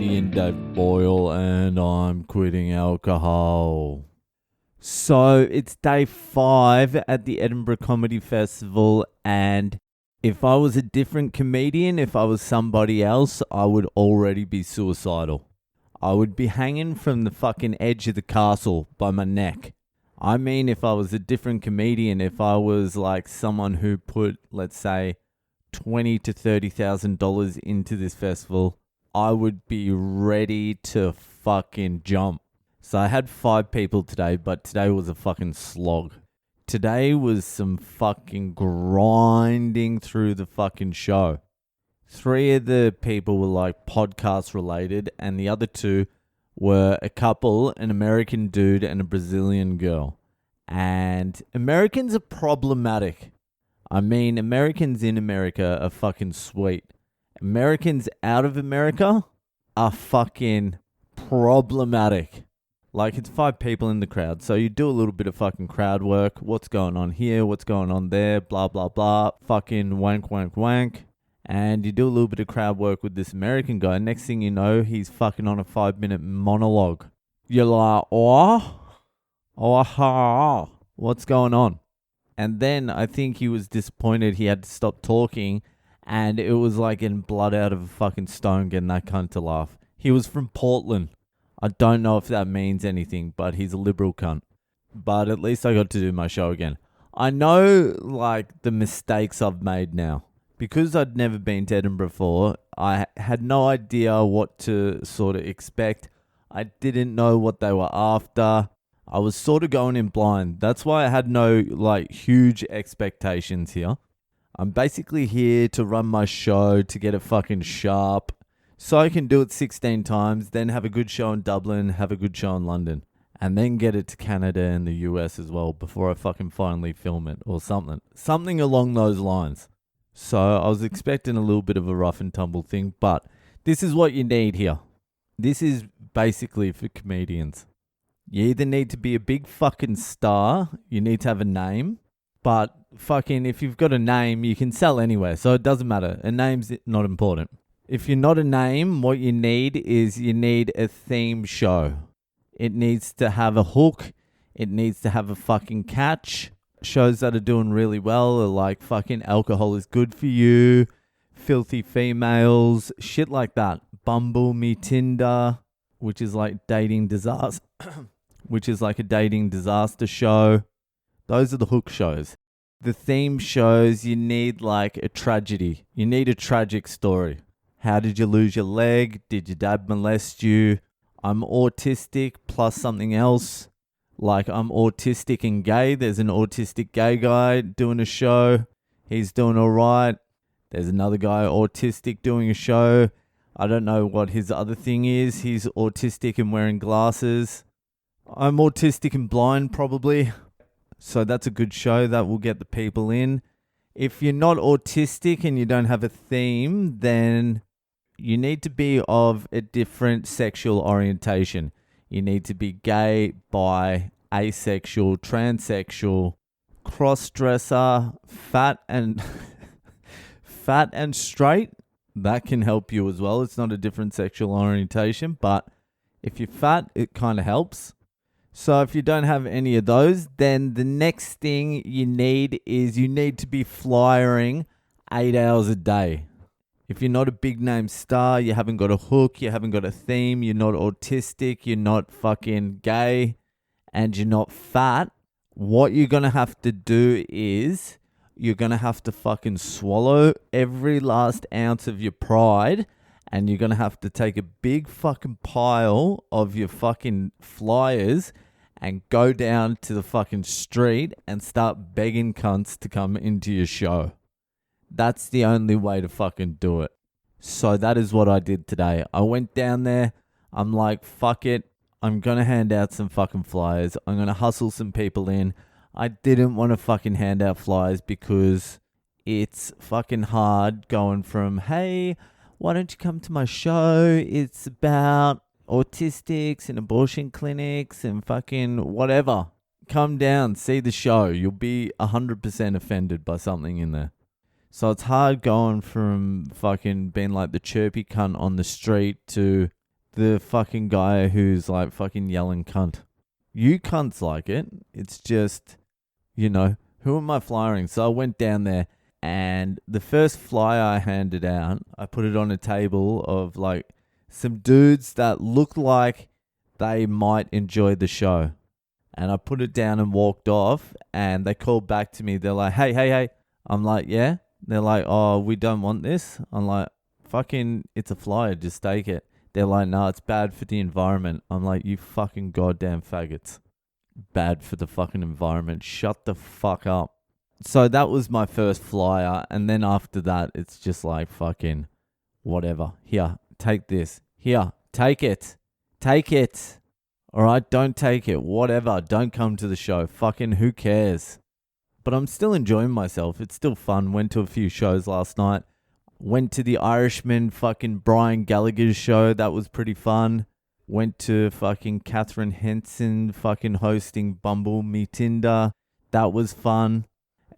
comedian David Boyle, and I'm quitting alcohol. So it's day 5 at the Edinburgh Comedy Festival, and if I was a different comedian, if I was somebody else, I would already be suicidal. I would be hanging from the fucking edge of the castle by my neck. I mean, if I was a different comedian, if I was like someone who put, let's say, $20,000 to $30,000 into this festival, I would be ready to fucking jump. So I had 5 people today, but today was a fucking slog. Today was some fucking grinding through the fucking show. 3 of the people were like podcast related, and the other 2 were a couple, an American dude and a Brazilian girl. And Americans are problematic. I mean, Americans in America are fucking sweet. Americans out of America are fucking problematic. Like, it's 5 people in the crowd, so you do a little bit of fucking crowd work. What's going on here? What's going on there? Blah, blah, blah. Fucking wank, wank, wank. And you do a little bit of crowd work with this American guy. Next thing you know, he's fucking on a 5-minute monologue. You're like, what's going on? And then I think he was disappointed he had to stop talking, and it was like getting blood out of a fucking stone getting that cunt to laugh. He was from Portland. I don't know if that means anything, but he's a liberal cunt. But at least I got to do my show again. I know, like, the mistakes I've made now. Because I'd never been to Edinburgh before, I had no idea what to sort of expect. I didn't know what they were after. I was sort of going in blind. That's why I had no, like, huge expectations here. I'm basically here to run my show, to get it fucking sharp, so I can do it 16 times, then have a good show in Dublin, have a good show in London, and then get it to Canada and the US as well before I fucking finally film it or something. Something along those lines. So I was expecting a little bit of a rough and tumble thing, but this is what you need here. This is basically for comedians. You either need to be a big fucking star, you need to have a name, but fucking if you've got a name, you can sell anywhere, so it doesn't matter. A name's not important. If you're not a name, what you need is you need a theme show. It needs to have a hook. It needs to have a fucking catch. Shows that are doing really well are like fucking alcohol is good for you, filthy females, shit like that. Bumble Me Tinder, which is like dating disaster, which is like a dating disaster show. Those are the hook shows. The theme shows, you need like a tragedy. You need a tragic story. How did you lose your leg? Did your dad molest you? I'm autistic plus something else. Like, I'm autistic and gay. There's an autistic gay guy doing a show. He's doing all right. There's another guy autistic doing a show. I don't know what his other thing is. He's autistic and wearing glasses. I'm autistic and blind probably. So that's a good show. That will get the people in. If you're not autistic and you don't have a theme, then you need to be of a different sexual orientation. You need to be gay, bi, asexual, transsexual, cross-dresser, fat and straight. That can help you as well. It's not a different sexual orientation, but if you're fat, it kind of helps. So if you don't have any of those, then the next thing you need is you need to be flyering 8 hours a day. If you're not a big name star, you haven't got a hook, you haven't got a theme, you're not autistic, you're not fucking gay, and you're not fat, what you're going to have to do is you're going to have to fucking swallow every last ounce of your pride, and you're going to have to take a big fucking pile of your fucking flyers and go down to the fucking street and start begging cunts to come into your show. That's the only way to fucking do it. So that is what I did today. I went down there. I'm like, fuck it. I'm going to hand out some fucking flyers. I'm going to hustle some people in. I didn't want to fucking hand out flyers because it's fucking hard going from, hey, why don't you come to my show? It's about autistics and abortion clinics and fucking whatever. Come down, see the show. You'll be 100% offended by something in there. So it's hard going from fucking being like the chirpy cunt on the street to the fucking guy who's like fucking yelling cunt. You cunts like it. It's just, who am I flying? So I went down there, and the first flyer I handed out, I put it on a table of like some dudes that looked like they might enjoy the show. And I put it down and walked off, and they called back to me. They're like, hey. I'm like, yeah. They're like, oh, we don't want this. I'm like, fucking, it's a flyer. Just take it. They're like, no, it's bad for the environment. I'm like, you fucking goddamn faggots. Bad for the fucking environment. Shut the fuck up. So that was my first flyer. And then after that, it's just like fucking whatever. Here, take this. Here, take it. Take it. All right, don't take it. Whatever. Don't come to the show. Fucking who cares? But I'm still enjoying myself. It's still fun. Went to a few shows last night. Went to the Irishman fucking Brian Gallagher's show. That was pretty fun. Went to fucking Catherine Henson fucking hosting Bumble Me Tinder. That was fun.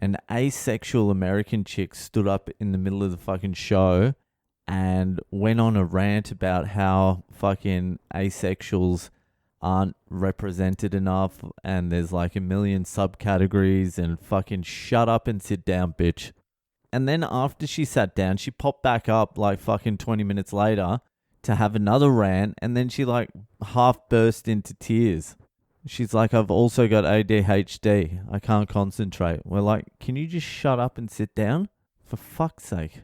An asexual American chick stood up in the middle of the fucking show and went on a rant about how fucking asexuals aren't represented enough and there's like a million subcategories and fucking shut up and sit down, bitch. And then after she sat down, she popped back up like fucking 20 minutes later to have another rant, and then she like half burst into tears. She's like, I've also got ADHD. I can't concentrate. We're like, can you just shut up and sit down? For fuck's sake.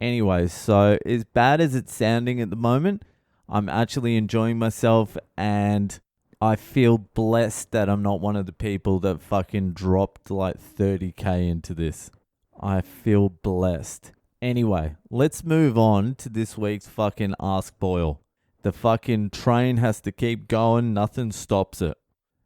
Anyways, so as bad as it's sounding at the moment, I'm actually enjoying myself, and I feel blessed that I'm not one of the people that fucking dropped like 30k into this. I feel blessed. Anyway, let's move on to this week's fucking Ask Boyle. The fucking train has to keep going. Nothing stops it.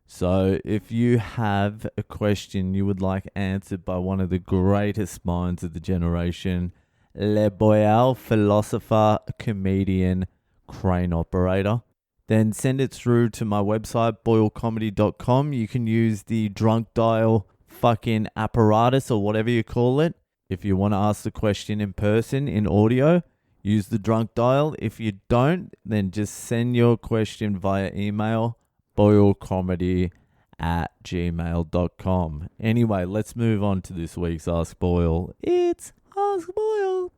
So if you have a question you would like answered by one of the greatest minds of the generation, Le Boyle, philosopher, comedian, crane operator, then send it through to my website, boylecomedy.com. You can use the drunk dial fucking apparatus or whatever you call it. If you want to ask the question in person, in audio, use the drunk dial. If you don't, then just send your question via email, boylecomedy@gmail.com. Anyway, let's move on to this week's Ask Boyle. It's Ask Boyle.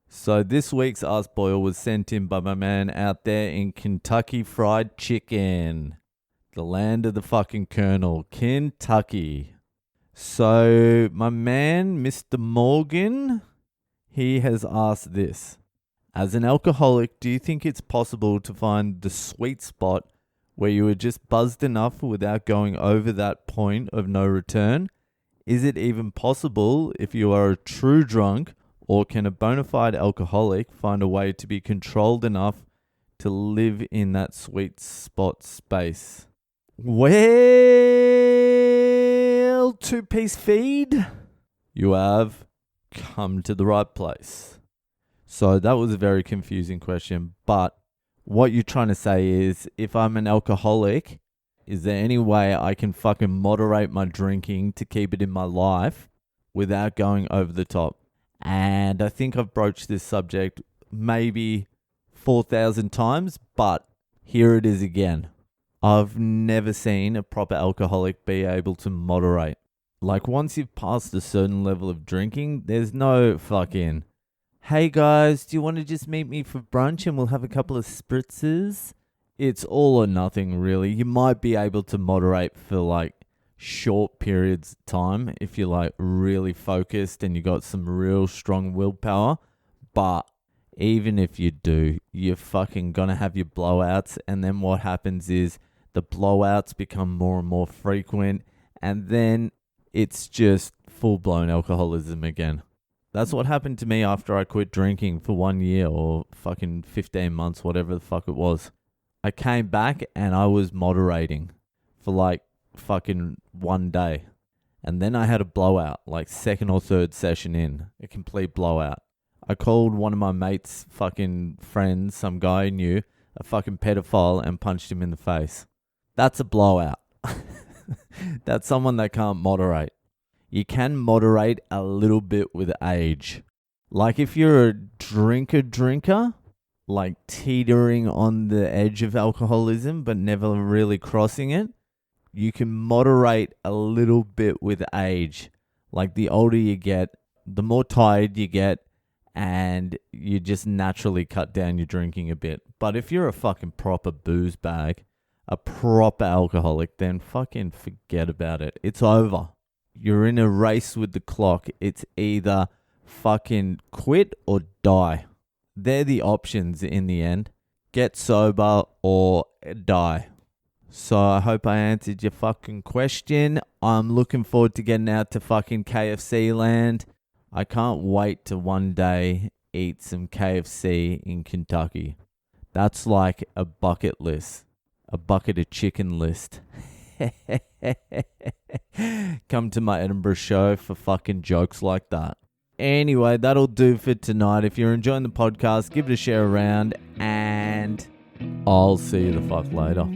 So this week's Ask Boyle was sent in by my man out there in Kentucky Fried Chicken, the land of the fucking Colonel, Kentucky. So my man, Mr. Morgan, he has asked this. As an alcoholic, do you think it's possible to find the sweet spot where you are just buzzed enough without going over that point of no return? Is it even possible if you are a true drunk? Or can a bona fide alcoholic find a way to be controlled enough to live in that sweet spot space? Well, two-piece feed, you have come to the right place. So that was a very confusing question, but what you're trying to say is, if I'm an alcoholic, is there any way I can fucking moderate my drinking to keep it in my life without going over the top? And I think I've broached this subject maybe 4,000 times, but here it is again. I've never seen a proper alcoholic be able to moderate. Like, once you've passed a certain level of drinking, there's no fucking, hey guys, do you want to just meet me for brunch and we'll have a couple of spritzes? It's all or nothing, really. You might be able to moderate for like short periods of time if you're like really focused and you got some real strong willpower, but even if you do, you're fucking gonna have your blowouts, and then what happens is the blowouts become more and more frequent, and then it's just full-blown alcoholism again. That's what happened to me after I quit drinking for 1 year or fucking 15 months, whatever the fuck it was. I came back and I was moderating for like fucking 1 day, and then I had a blowout, like second or third session in, a complete blowout. I called one of my mates' fucking friends, some guy I knew, a fucking pedophile, and punched him in the face. That's a blowout. That's someone that can't moderate. You can moderate a little bit with age. Like if you're a drinker, like teetering on the edge of alcoholism, but never really crossing it, you can moderate a little bit with age. Like the older you get, the more tired you get, and you just naturally cut down your drinking a bit. But if you're a fucking proper booze bag, a proper alcoholic, then fucking forget about it. It's over. You're in a race with the clock. It's either fucking quit or die. They're the options in the end. Get sober or die. So I hope I answered your fucking question. I'm looking forward to getting out to fucking KFC land. I can't wait to one day eat some KFC in Kentucky. That's like a bucket list. A bucket of chicken list. Come to my Edinburgh show for fucking jokes like that. Anyway, that'll do for tonight. If you're enjoying the podcast, give it a share around, and I'll see you the fuck later.